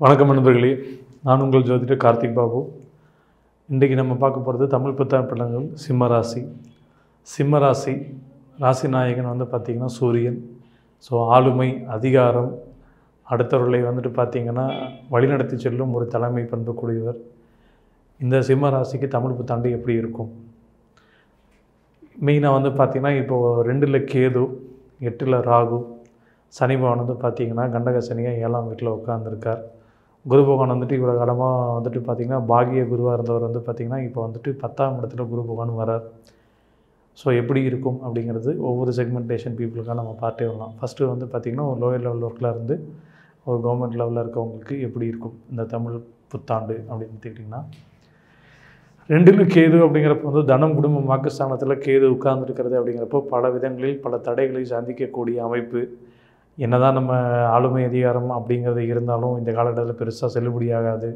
வணக்கம் நண்பர்களே, நான் உங்கள் ஜோதிடர் கார்த்திக் பாபு. இன்றைக்கி நம்ம பார்க்க போகிறது தமிழ் புத்தாண்டு பலன்கள். சிம்மராசி. சிம்மராசி ராசி நாயகன் பார்த்திங்கன்னா சூரியன். ஸோ ஆளுமை, அதிகாரம், அடுத்தவர்களை பார்த்திங்கன்னா வழிநடத்தி செல்லும் ஒரு தலைமை பண்புக்கூடியவர். இந்த சிம்ம ராசிக்கு தமிழ் புத்தாண்டு எப்படி இருக்கும்? மெயினாக பார்த்திங்கன்னா இப்போது 2ல் கேது, 8ல் ராகு, சனி பகவான் பார்த்திங்கன்னா கண்டக சனியாக 7ஆம் வீட்டில் உட்காந்துருக்கார். குரு பகவான் இவ்வளோ காலமாக பார்த்திங்கன்னா பாகிய குருவாக இருந்தவர் பார்த்திங்கன்னா இப்போ 10ஆம் இடத்துல குரு பகவான் வரார். ஸோ எப்படி இருக்கும் அப்படிங்கிறது ஒவ்வொரு செக்மெண்டேஷன் பீப்புளுக்காக நம்ம பார்த்தே வரலாம். ஃபஸ்ட்டு பார்த்திங்கன்னா ஒரு லோயர் லெவல் ஒர்க்கில் இருந்து ஒரு கவர்மெண்ட் லெவலில் இருக்கவங்களுக்கு எப்படி இருக்கும் இந்த தமிழ் புத்தாண்டு அப்படின்னு பார்த்துக்கிட்டிங்கன்னா, 2ல் கேது அப்படிங்கிறப்ப தனம், குடும்பம், வாக்குஸ்தானத்தில் கேது உட்கார்ந்துருக்கிறது அப்படிங்கிறப்போ பல விதங்களில் பல தடைகளை சந்திக்கக்கூடிய அமைப்பு. என்னதான் நம்ம ஆளுமை, அதிகாரம் அப்படிங்கிறது இருந்தாலும் இந்த காலகட்டத்தில் பெருசாக செல்லுபடியாகாது.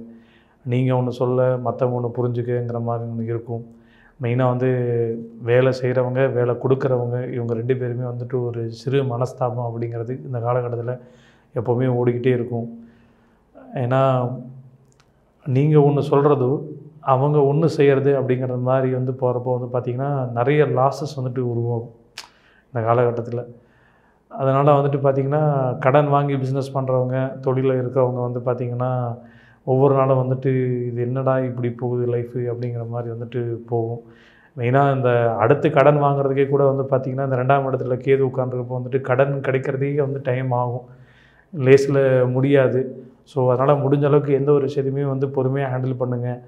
நீங்கள் ஒன்று சொல்ல மற்றவங்க ஒன்று புரிஞ்சுக்கங்கிற மாதிரி ஒன்று இருக்கும். மெயினாக வேலை செய்கிறவங்க, வேலை கொடுக்குறவங்க, இவங்க 2 பேருமே ஒரு சிறு மனஸ்தாபம் அப்படிங்கிறது இந்த காலகட்டத்தில் எப்போவுமே ஓடிக்கிட்டே இருக்கும். ஏன்னா நீங்கள் ஒன்று சொல்கிறதோ அவங்க ஒன்று செய்கிறது அப்படிங்கிற மாதிரி போகிறப்போ பார்த்திங்கன்னா நிறைய லாஸஸ் உருவாகும் இந்த காலகட்டத்தில். அதனால் பார்த்திங்கன்னா கடன் வாங்கி பிஸ்னஸ் பண்ணுறவங்க, தொழிலில் இருக்கிறவங்க பார்த்திங்கன்னா ஒவ்வொரு நாளும் இது என்னடா இப்படி போகுது லைஃபு அப்படிங்கிற மாதிரி போகும். மெயினாக இந்த அடுத்து கடன் வாங்குறதுக்கே கூட பார்த்திங்கன்னா இந்த 2ஆம் இடத்துல கேது உட்காந்துருக்கப்போ கடன் கிடைக்கிறதுக்கே டைம் ஆகும். லேஸில் முடியாது. ஸோ அதனால் முடிஞ்ச அளவுக்கு எந்த ஒரு விஷயத்தையுமே பொறுமையாக ஹேண்டில் பண்ணுங்கள்.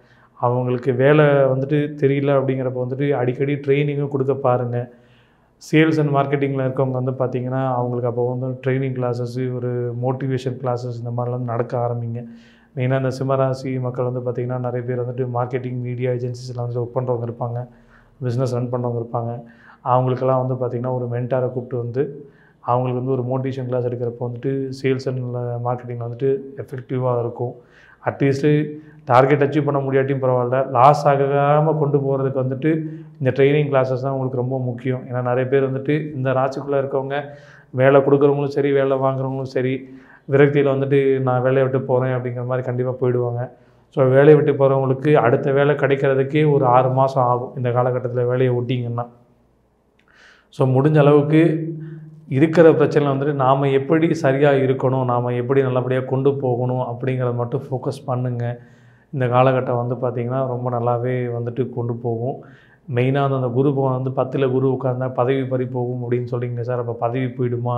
அவங்களுக்கு வேலை தெரியல அப்படிங்கிறப்ப அடிக்கடி ட்ரைனிங்கும் கொடுக்க பாருங்கள். சேல்ஸ் அண்ட் மார்க்கெட்டிங்கில் இருக்கவங்க பார்த்திங்கன்னா அவங்களுக்கு அப்போ ட்ரைனிங் கிளாஸஸ், ஒரு மோட்டிவேஷன் கிளாஸஸ் இந்த மாதிரிலாம் நடக்க ஆரம்பிங்க. மெயினாக இந்த சிம்மராசி மக்கள் பார்த்திங்கன்னா நிறைய பேர் மார்க்கெட்டிங், மீடியா ஏஜென்சிஸில் ஒர்க் பண்ணுறவங்க இருப்பாங்க, பிஸ்னஸ் ரன் பண்ணுறவங்க இருப்பாங்க. அவங்களுக்கெல்லாம் பார்த்திங்கன்னா ஒரு மென்டாரை கூப்பிட்டு அவங்களுக்கு ஒரு மோட்டிவேஷன் கிளாஸ் எடுக்கிறப்போ சேல்ஸ் அண்ட் மார்க்கெட்டிங்கில் எஃபெக்டிவாக இருக்கும். அட்லீஸ்ட்டு டார்கெட் அச்சீவ் பண்ண முடியாட்டியும் பரவாயில்ல, லாஸ் ஆகாமல் கொண்டு போகிறதுக்கு இந்த ட்ரைனிங் கிளாஸஸ் தான் உங்களுக்கு ரொம்ப முக்கியம். ஏன்னா நிறைய பேர் இந்த ராசிக்குள்ளே இருக்கவங்க, வேலை கொடுக்குறவங்களும் சரி, வேலை வாங்குறவங்களும் சரி, விரக்தியில் நான் வேலையை விட்டு போகிறேன் அப்படிங்கிற மாதிரி கண்டிப்பாக போயிடுவாங்க. ஸோ வேலையை விட்டு போகிறவங்களுக்கு அடுத்த வேலை கிடைக்கிறதுக்கே ஒரு 6 மாதம் ஆகும் இந்த காலகட்டத்தில் வேலையை விட்டிங்கன்னா. ஸோ முடிஞ்ச அளவுக்கு இருக்கிற பிரச்சனை நாம் எப்படி சரியாக இருக்கணும், நாம் எப்படி நல்லபடியாக கொண்டு போகணும் அப்படிங்கிறத மட்டும் ஃபோக்கஸ் பண்ணுங்கள். இந்த காலகட்டம் பார்த்திங்கன்னா ரொம்ப நல்லாவே கொண்டு போகும். மெயினாக அந்த குரு பகவான் 10ல் குரு உட்கார்ந்தா பதவி பறி போகும் அப்படின்னு சொல்லிங்க சார். அப்போ பதவி போயிடுமா,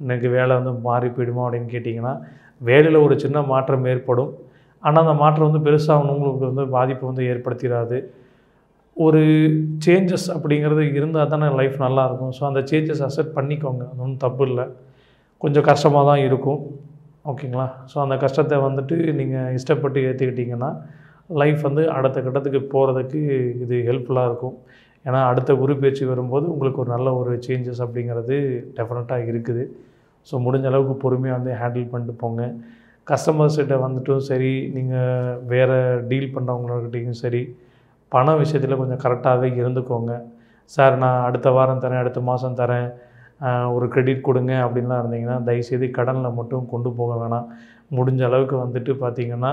எனக்கு வேலை மாறி போயிடுமா அப்படின்னு கேட்டிங்கன்னா, வேலையில் ஒரு சின்ன மாற்றம் ஏற்படும். ஆனால் அந்த மாற்றம் பெருசாக உங்களுக்கு பாதிப்பு ஏற்படுத்திடாது. ஒரு சேஞ்சஸ் அப்படிங்கிறது இருந்தால் தானே லைஃப் நல்லாயிருக்கும். ஸோ அந்த சேஞ்சஸ் அக்செப்ட் பண்ணிக்கோங்க, அது ஒன்றும் தப்பு இல்லை. கொஞ்சம் கஷ்டமாக தான் இருக்கும், ஓகேங்களா? ஸோ அந்த கஷ்டத்தை நீங்கள் இஷ்டப்பட்டு ஏற்றுக்கிட்டிங்கன்னா லைஃப் அடுத்த கட்டத்துக்கு போகிறதுக்கு இது ஹெல்ப்ஃபுல்லாக இருக்கும். ஏன்னா அடுத்த குரு பேச்சு வரும்போது உங்களுக்கு ஒரு நல்ல ஒரு சேஞ்சஸ் அப்படிங்கிறது டெஃபினட்டாக இருக்குது. ஸோ முடிஞ்ச அளவுக்கு பொறுமையாக ஹேண்டில் பண்ணிட்டு போங்க. கஸ்டமர்ஸ்கிட்ட சரி, நீங்கள் வேறு டீல் பண்ணுறவங்ககிட்டையும் சரி, பண விஷயத்தில் கொஞ்சம் கரெக்டாகவே இருந்துக்கோங்க. சார் நான் அடுத்த வாரம் தரேன், அடுத்த மாதம் தரேன், ஒரு கிரெடிட் கொடுங்க அப்படின்லாம் இருந்தீங்கன்னா தயவுசெய்து கடனில் மட்டும் கொண்டு போக வேணாம். முடிஞ்ச அளவுக்கு பார்த்திங்கன்னா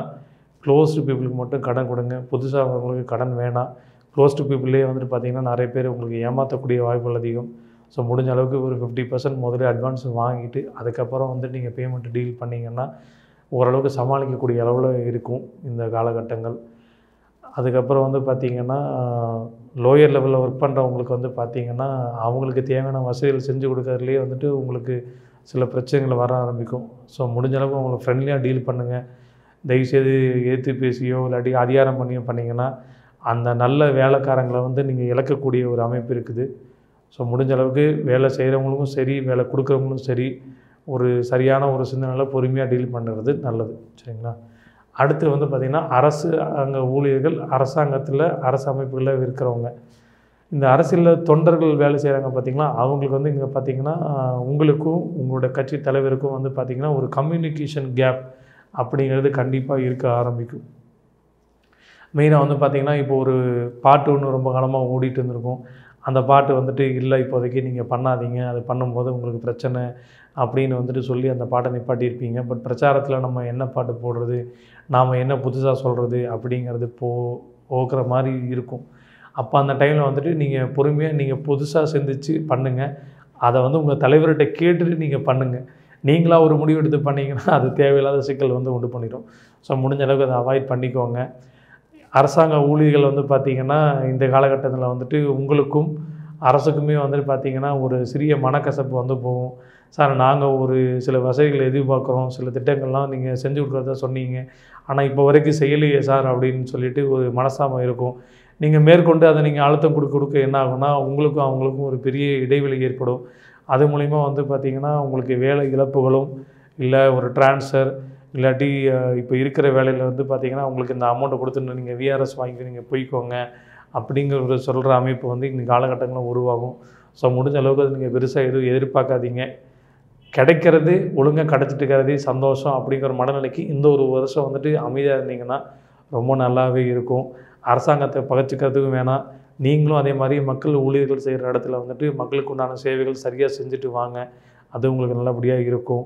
க்ளோஸ்டு பீப்புளுக்கு மட்டும் கடன் கொடுங்க. புதுசாக அவங்களுக்கு கடன் வேணாம். க்ளோஸ்டு பீப்புளே பார்த்திங்கன்னா நிறைய பேர் உங்களுக்கு ஏமாற்றக்கூடிய வாய்ப்புகள் அதிகம். ஸோ முடிஞ்ச அளவுக்கு ஒரு 50% முதல்ல அட்வான்ஸ் வாங்கிட்டு அதுக்கப்புறம் நீங்கள் பேமெண்ட் டீல் பண்ணிங்கன்னா ஓரளவுக்கு சமாளிக்கக்கூடிய அளவில் இருக்கும் இந்த காலகட்டங்கள். அதுக்கப்புறம் பார்த்திங்கன்னா லோயர் லெவலில் ஒர்க் பண்ணுறவங்களுக்கு பார்த்திங்கன்னா அவங்களுக்கு தேவையான வசதிகள் செஞ்சு கொடுக்கறதுலேயே உங்களுக்கு சில பிரச்சனைகள் வர ஆரம்பிக்கும். ஸோ முடிஞ்ச அளவுக்கு அவங்களை ஃப்ரெண்ட்லியாக டீல் பண்ணுங்கள். தயவுசெய்து ஏற்று பேசியோ இல்லாட்டி அதிகாரம் பண்ணியோ பண்ணிங்கன்னா அந்த நல்ல வேலைக்காரங்களை நீங்கள் இழக்கக்கூடிய ஒரு அமைப்பு இருக்குது. ஸோ முடிஞ்ச அளவுக்கு வேலை செய்கிறவங்களுக்கும் சரி, வேலை கொடுக்குறவங்களும் சரி, ஒரு சரியான ஒரு சிந்தனையில் பொறுமையாக டீல் பண்ணுறது நல்லது, சரிங்களா? அடுத்து பார்த்திங்கன்னா அரசாங்க ஊழியர்கள், அரசாங்கத்தில் அரசு அமைப்புகளில் இருக்கிறவங்க, இந்த அரசியலில் தொண்டர்கள் வேலை செய்கிறாங்க பார்த்திங்களா, அவங்களுக்கு இங்கே பார்த்திங்கன்னா உங்களுக்கும் உங்களோட கட்சி தலைவருக்கும் பார்த்திங்கன்னா ஒரு கம்யூனிகேஷன் கேப் அப்படிங்கிறது கண்டிப்பாக இருக்க ஆரம்பிக்கும். மெயினாக பார்த்திங்கன்னா இப்போ ஒரு பாட்டு ஒன்று ரொம்ப காலமாக ஓடிட்டு இருந்திருக்கும். அந்த பாட்டு வந்துட்டு இல்லை இப்போதைக்கு நீங்கள் பண்ணாதீங்க, அது பண்ணும்போது உங்களுக்கு பிரச்சனை அப்படின்னு வந்துட்டு சொல்லி அந்த பாட்டை நிப்பாட்டியிருப்பீங்க. பட் பிரச்சாரத்தில் நம்ம என்ன பாட்டு போடுறது, நாம் என்ன புதுசாக சொல்கிறது அப்படிங்கிறது போகிற மாதிரி இருக்கும். அப்போ அந்த டைமில் வந்துட்டு நீங்கள் பொறுமையாக நீங்கள் புதுசாக சிந்திச்சு பண்ணுங்கள். அதை வந்து உங்கள் தலைவர்கிட்ட கேட்டுட்டு நீங்கள் பண்ணுங்கள். நீங்களாக ஒரு முடிவு எடுத்து பண்ணிங்கன்னா அது தேவையில்லாத சிக்கல் வந்து உண்டு பண்ணிடும். ஸோ முடிஞ்ச அளவுக்கு அதை அவாய்ட் பண்ணிக்கோங்க. அரசாங்க ஊழியர்கள் வந்து பார்த்திங்கன்னா இந்த காலகட்டத்தில் வந்துட்டு உங்களுக்கும் அரசுக்குமே வந்துட்டு பார்த்திங்கன்னா ஒரு சிறிய மனக்கசப்பு வந்து போகும். சார் நாங்கள் ஒரு சில வசதிகளை எதிர்பார்க்குறோம், சில திட்டங்கள்லாம் நீங்கள் செஞ்சு கொடுக்குறதா சொன்னீங்க, ஆனால் இப்போ வரைக்கும் செய்யலையே சார் அப்படின்னு சொல்லிட்டு ஒரு மனசாமம் இருக்கும். நீங்கள் மேற்கொண்டு அதை நீங்கள் அழுத்தம் கொடுக்க என்ன ஆகும்னா உங்களுக்கும் அவங்களுக்கும் ஒரு பெரிய இடைவெளி ஏற்படும். அது மூலிமா வந்து பார்த்திங்கன்னா உங்களுக்கு வேலை இழப்புகளும் இல்லை ஒரு ட்ரான்ஸ்ஃபர் இல்லாட்டி இப்போ இருக்கிற வேலையில் வந்து பார்த்திங்கன்னா உங்களுக்கு இந்த அமௌண்ட்டை கொடுத்து நீங்கள் விஆர்எஸ் வாங்கி நீங்கள் போய்க்கோங்க அப்படிங்கிற ஒரு சொல்கிற அமைப்பு வந்து இந்த காலகட்டங்களில் உருவாகும். ஸோ முடிஞ்ச அளவுக்கு அது நீங்கள் பெருசாக எதுவும் எதிர்பார்க்காதீங்க. கிடைக்கிறது ஒழுங்காக கிடச்சிட்டு இருக்கிறதே சந்தோஷம் அப்படிங்கிற மனநிலைக்கு இந்த ஒரு வருஷம் வந்துட்டு அமைதியாக இருந்தீங்கன்னா ரொம்ப நல்லாவே இருக்கும். அரசாங்கத்தை பகைச்சிக்கிறதுக்கும் வேணாம், நீங்களும் அதே மாதிரி மக்கள் ஊழியர்கள் செய்கிற இடத்துல வந்துட்டு மக்களுக்கு உண்டான சேவைகள் சரியாக செஞ்சுட்டு வாங்க. அது உங்களுக்கு நல்லபடியாக இருக்கும்.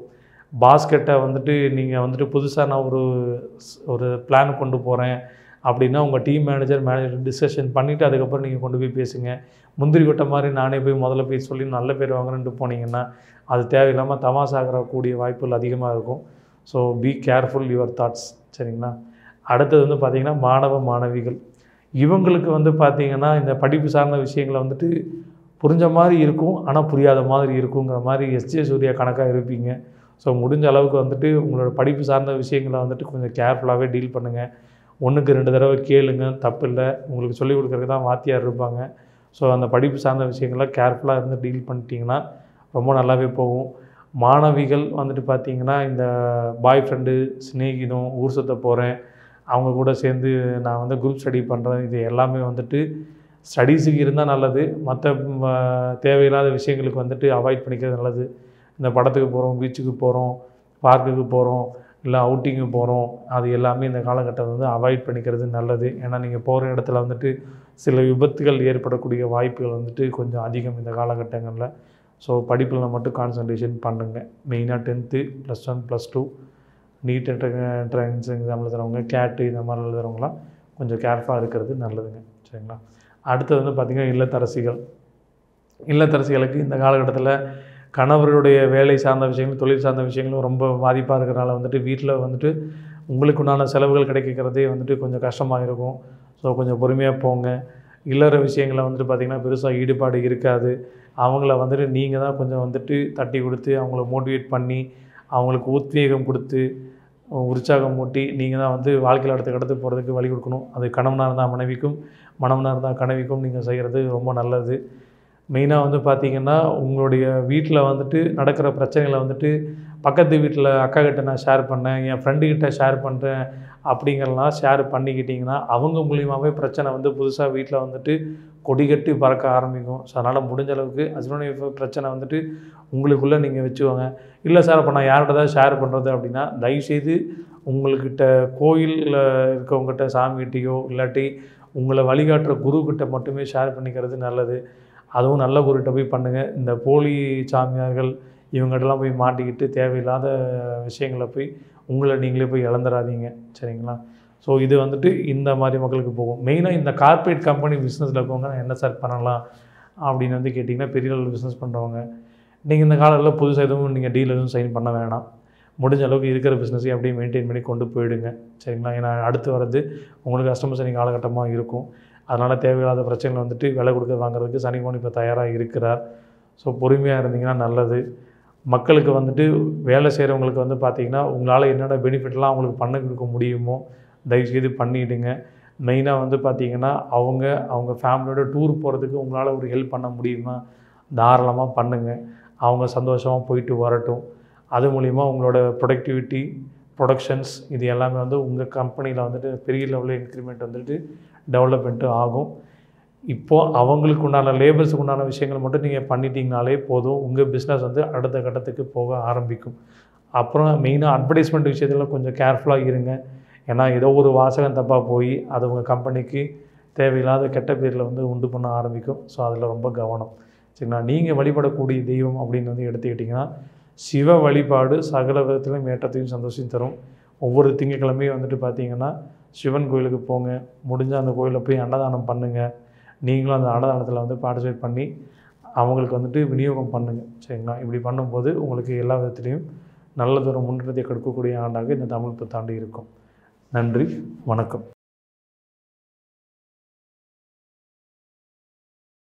பாஸ்கெட்டை வந்துட்டு நீங்கள் வந்துட்டு புதுசாக நான் ஒரு பிளான் கொண்டு போகிறேன் அப்படின்னா உங்கள் டீம் மேனேஜர் டிஸ்கஷன் பண்ணிவிட்டு அதுக்கப்புறம் நீங்கள் கொண்டு போய் பேசுங்க. முந்திரி கொட்டை மாதிரி நானே போய் முதல்ல போய் சொல்லி நல்ல பேர் வாங்குறேன்ட்டு போனீங்கன்னா அது தேவையில்லாமல் தமாசாகக்கூடிய வாய்ப்புகள் அதிகமாக இருக்கும். So be careful your thoughts. சரிங்களா? அடுத்தது வந்து பார்த்திங்கன்னா மாணவ மாணவிகள் இவங்களுக்கு வந்து பார்த்திங்கன்னா இந்த படிப்பு சார்ந்த விஷயங்களை வந்துட்டு புரிஞ்ச மாதிரி இருக்கும், ஆனால் புரியாத மாதிரி இருக்குங்கிற மாதிரி எஸ்ஜே சூர்யா கணக்காக இருப்பீங்க. ஸோ முடிஞ்ச அளவுக்கு வந்துட்டு உங்களோட படிப்பு சார்ந்த விஷயங்களை வந்துட்டு கொஞ்சம் கேர்ஃபுல்லாகவே டீல் பண்ணுங்கள். 1க்கு 2 தடவை கேளுங்க, தப்பு இல்லை. உங்களுக்கு சொல்லிக் கொடுக்குறதுக்கு தான் வாத்தியார் இருப்பாங்க. ஸோ அந்த படிப்பு சார்ந்த விஷயங்களை கேர்ஃபுல்லாக இருந்து டீல் பண்ணிட்டீங்கன்னா ரொம்ப நல்லாவே போகும். மாணவிகள் வந்துட்டு பார்த்திங்கன்னா இந்த பாய் ஃப்ரெண்டு, சிநேகிதம், ஊர் சுற்ற போகிறேன், அவங்க கூட சேர்ந்து நான் வந்து குரூப் ஸ்டடி பண்ணுறேன், இது எல்லாமே வந்துட்டு ஸ்டடீஸுக்கு இருந்தால் நல்லது. மற்ற தேவையில்லாத விஷயங்களுக்கு வந்துட்டு அவாய்ட் பண்ணிக்கிறது நல்லது. இந்த படத்துக்கு போகிறோம், பீச்சுக்கு போகிறோம், பார்க்குக்கு போகிறோம், இல்லை அவுட்டிங்கு போகிறோம், அது எல்லாமே இந்த காலகட்டத்தில் வந்து அவாய்ட் பண்ணிக்கிறது நல்லது. ஏன்னா நீங்கள் போகிற இடத்துல வந்துட்டு சில விபத்துகள் ஏற்படக்கூடிய வாய்ப்புகள் வந்துட்டு கொஞ்சம் அதிகம் இந்த காலகட்டங்களில். ஸோ படிப்பில் மட்டும் கான்சன்ட்ரேஷன் பண்ணுங்கள். மெயினாக 10th +1 +2 நீட் என்ட்ரன்ஸ் எக்ஸாம் எழுதுகிறவங்க, கேட்டு இந்த மாதிரி எழுதுகிறவங்களாம் கொஞ்சம் கேர்ஃபுல்லாக இருக்கிறது நல்லதுங்க. சரிங்களா? அடுத்தது வந்து பார்த்திங்கன்னா இல்லத்தரசிகளுக்கு இந்த காலகட்டத்தில் கணவருடைய வேலை சார்ந்த விஷயங்களும் தொழில் சார்ந்த விஷயங்களும் ரொம்ப பாதிப்பாக இருக்கிறனால வந்துட்டு வீட்டில் வந்துட்டு உங்களுக்கு உண்டான செலவுகள் கிடைக்கிறதே வந்துட்டு கொஞ்சம் கஷ்டமாக இருக்கும். ஸோ கொஞ்சம் பொறுமையாக போங்க. இல்லற விஷயங்களை வந்துட்டு பார்த்திங்கன்னா பெருசாக ஈடுபாடு இருக்காது. அவங்கள வந்துட்டு நீங்கள் தான் கொஞ்சம் வந்துட்டு தட்டி கொடுத்து அவங்கள மோட்டிவேட் பண்ணி அவங்களுக்கு உத்வேகம் கொடுத்து உற்சாகம் மூட்டி நீங்கள் தான் வந்து வாழ்க்கையில் அடுத்து போகிறதுக்கு வழி கொடுக்கணும். அது கணவனாக இருந்தால் மனைவிக்கும், மணவனாக இருந்தால் கனவிக்கும் நீங்கள் செய்கிறது ரொம்ப நல்லது. மெயினாக வந்து பார்த்திங்கன்னா உங்களுடைய வீட்டில் வந்துட்டு நடக்கிற பிரச்சனைகளை வந்துட்டு பக்கத்து வீட்டில் அக்கா கிட்ட நான் ஷேர் பண்ணேன், என் ஃப்ரெண்டுக்கிட்ட ஷேர் பண்ணுறேன் அப்படிங்கிறலாம் ஷேர் பண்ணிக்கிட்டிங்கன்னா அவங்க மூலியமாகவே பிரச்சனை வந்து புதுசாக வீட்டில் வந்துட்டு கொடிகட்டி பறக்க ஆரம்பிக்கும். ஸோ அதனால் முடிஞ்ச அளவுக்கு ஹஸ்பண்ட் ஒய்ஃப் பிரச்சனை வந்துட்டு உங்களுக்குள்ளே நீங்கள் வச்சுக்கோங்க. இல்லை சார் அப்போ நான் யார்கிட்ட தான் ஷேர் பண்ணுறது அப்படின்னா தயவுசெய்து உங்கள்கிட்ட கோயிலில் இருக்கவங்ககிட்ட சாமிகிட்டையோ இல்லாட்டி உங்களை வழிகாட்டுற குருக்கிட்ட மட்டுமே ஷேர் பண்ணிக்கிறது நல்லது. அதுவும் நல்ல குருக்கிட்ட போய் பண்ணுங்கள். இந்த போலி சாமியார்கள் இவங்ககிட்டலாம் போய் மாட்டிக்கிட்டு தேவையில்லாத விஷயங்களை போய் உங்களை நீங்களே போய் இழந்துடாதீங்க. சரிங்களா? ஸோ இது வந்துட்டு இந்த மாதிரி மக்களுக்கு போகும். மெயினாக இந்த கார்ப்பரேட் கம்பெனி பிஸ்னஸில் இருக்கவங்க என்ன சார் பண்ணலாம் அப்படின்னு வந்து கேட்டிங்கன்னா பெரிய அளவில் பிஸ்னஸ் பண்ணுறவங்க நீங்கள் இந்த காலத்தில் புதுசாக எதுவும் நீங்கள் டீல் எதுவும் சைன் பண்ண வேணாம். முடிஞ்ச அளவுக்கு இருக்கிற பிஸ்னஸையும் அப்படியே மெயின்டைன் பண்ணி கொண்டு போயிடுங்க. சரிங்களா? ஏன்னா அடுத்து வர்றது உங்களுக்கு கஸ்டமர் சனி காலகட்டமாக இருக்கும். அதனால் தேவையில்லாத பிரச்சனைகள் வந்துட்டு விலை கொடுக்க வாங்குறதுக்கு சனிமோன் இப்போ தயாராக இருக்கிறார். ஸோ பொறுமையாக இருந்தீங்கன்னா நல்லது. மக்களுக்கு வந்துட்டு வேலை செய்கிறவங்களுக்கு வந்து பார்த்திங்கன்னா உங்களால் என்னென்ன பெனிஃபிட்லாம் அவங்களுக்கு பண்ண கொடுக்க முடியுமோ தயவுசெய்து பண்ணிவிடுங்க. மெயினாக வந்து பார்த்திங்கன்னா அவங்க ஃபேமிலியோட டூர் போகிறதுக்கு உங்களால் ஒரு ஹெல்ப் பண்ண முடியுமா தாராளமாக பண்ணுங்கள். அவங்க சந்தோஷமாக போயிட்டு வரட்டும். அது மூலிமா உங்களோட ப்ரொடக்ஷன்ஸ் இது எல்லாமே வந்து உங்கள் கம்பெனியில் வந்துட்டு பெரிய லெவலில் இன்க்ரிமெண்ட் வந்துட்டு டெவலப்மெண்ட்டு ஆகும். இப்போது அவங்களுக்கு உண்டான லேபர்ஸுக்கு உண்டான விஷயங்கள் மட்டும் நீங்கள் பண்ணிட்டீங்கனாலே போதும். உங்கள் பிஸ்னஸ் வந்து அடுத்த கட்டத்துக்கு போக ஆரம்பிக்கும். அப்புறம் மெயினாக அட்வர்டைஸ்மெண்ட் விஷயத்தில் கொஞ்சம் கேர்ஃபுல்லாக இருங்க. ஏன்னா ஏதோ ஒரு வாசகம் தப்பாக போய் அது உங்கள் கம்பெனிக்கு தேவையில்லாத கெட்ட பேரில் வந்து உண்டு பண்ண ஆரம்பிக்கும். ஸோ அதில் ரொம்ப கவனம். சரிங்களா? நீங்கள் வழிபடக்கூடிய தெய்வம் அப்படின்னு வந்து எடுத்துக்கிட்டிங்கன்னா, சிவ வழிபாடு சகல விதத்திலும் ஏற்றத்தையும் சந்தோஷத்தையும் தரும். ஒவ்வொரு திங்கட்கிழமையும் வந்துட்டு பார்த்தீங்கன்னா, சிவன் கோயிலுக்கு போங்க. முடிஞ்சால் அந்த கோயிலில் போய் அன்னதானம் பண்ணுங்கள். நீங்களும் அந்த அன்னதானத்தில் வந்து பார்ட்டிசிபேட் பண்ணி அவங்களுக்கு வந்துட்டு விநியோகம் பண்ணுங்கள். சரிங்களா? இப்படி பண்ணும்போது உங்களுக்கு எல்லா விதத்துலேயும் நல்லதொரு முன்னேற்றத்தை கொடுக்கக்கூடிய ஆண்டாக இந்த தமிழ் புத்தாண்டு இருக்கும். நன்றி, வணக்கம்.